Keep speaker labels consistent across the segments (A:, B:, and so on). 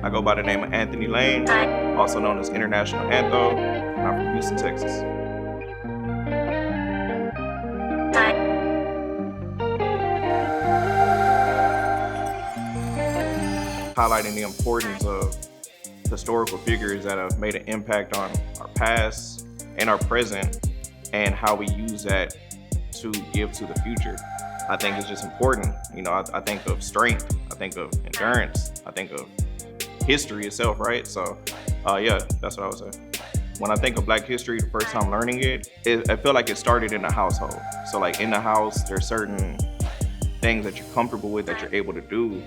A: I go by the name of Anthony Lane, also known as International Antho, and I'm from Houston, Texas. Highlighting the importance of historical figures that have made an impact on our past and our present, and how we use that to give to the future. I think it's just important. You know, I think of strength, I think of endurance, I think of history itself, right? So, yeah, that's what I would say. When I think of Black history, the first time learning it, I feel like it started in the household. So like in the house, there's certain things that you're comfortable with that you're able to do.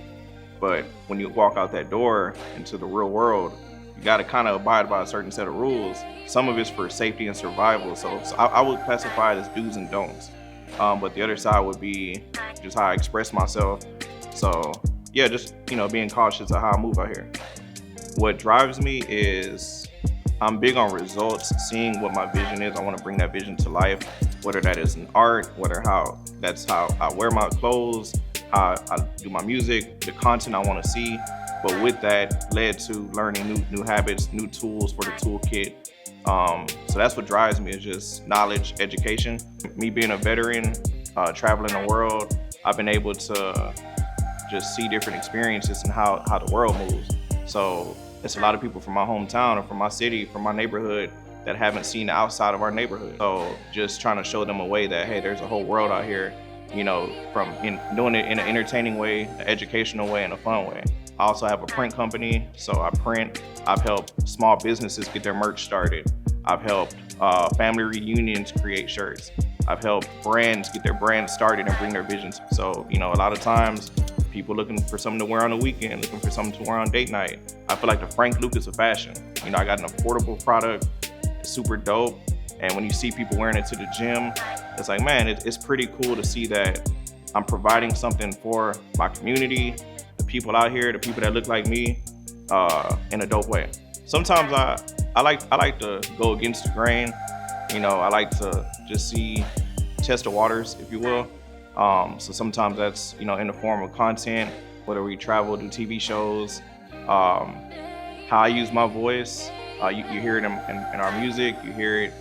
A: But when you walk out that door into the real world, you got to kind of abide by a certain set of rules. Some of it's for safety and survival. So I would classify it as do's and don'ts. But the other side would be just how I express myself. So yeah, just, you know, being cautious of how I move out here. What drives me is I'm big on results, seeing what my vision is. I want to bring that vision to life, whether that is in art, that's how I wear my clothes, how I do my music, the content I want to see. But with that led to learning new habits, new tools for the toolkit. So that's what drives me, is just knowledge, education. Me being a veteran, traveling the world, I've been able to just see different experiences and how the world moves. So it's a lot of people from my hometown or from my city, from my neighborhood, that haven't seen the outside of our neighborhood. So just trying to show them a way that, hey, there's a whole world out here, you know, doing it in an entertaining way, an educational way, and a fun way. I also have a print company, so I print. I've helped small businesses get their merch started. I've helped family reunions create shirts. I've helped brands get their brands started and bring their visions. So, you know, a lot of times people looking for something to wear on the weekend, looking for something to wear on date night. I feel like the Frank Lucas of fashion. You know, I got an affordable product, it's super dope. And when you see people wearing it to the gym, it's like, man, it's pretty cool to see that I'm providing something for my community, the people out here, the people that look like me, in a dope way. Sometimes I like to go against the grain. You know, I like to just test the waters, if you will. So sometimes that's, you know, in the form of content, whether we travel, do TV shows, how I use my voice. You hear it in our music, you hear it,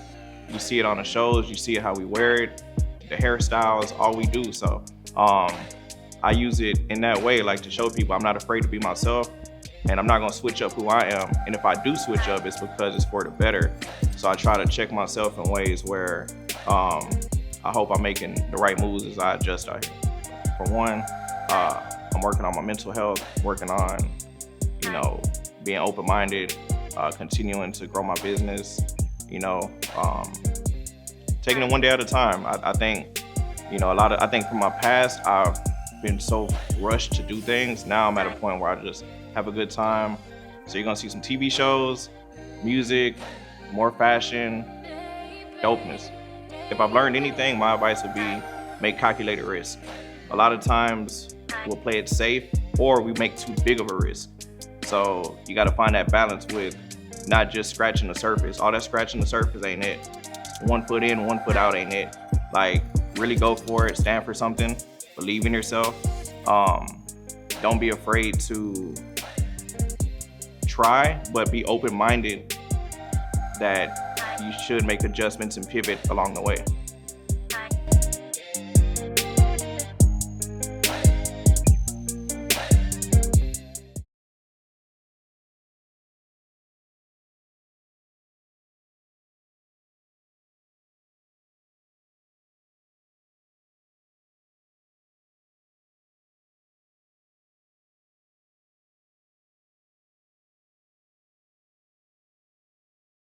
A: you see it on the shows, you see it how we wear it, the hairstyles, all we do. So I use it in that way, like to show people I'm not afraid to be myself, and I'm not gonna switch up who I am. And if I do switch up, it's because it's for the better. So I try to check myself in ways where I hope I'm making the right moves as I adjust out here. For one, I'm working on my mental health, working on, you know, being open-minded, continuing to grow my business, you know, taking it one day at a time. I think, you know, I think from my past, I've been so rushed to do things. Now I'm at a point where I just have a good time. So you're gonna see some TV shows, music, more fashion, dopeness. If I've learned anything, my advice would be make calculated risk. A lot of times we'll play it safe, or we make too big of a risk. So you gotta find that balance with not just scratching the surface. All that scratching the surface ain't it. 1 foot in, 1 foot out ain't it. Like, really go for it, stand for something, believe in yourself. Don't be afraid to try, but be open-minded that you should make adjustments and pivot along the way.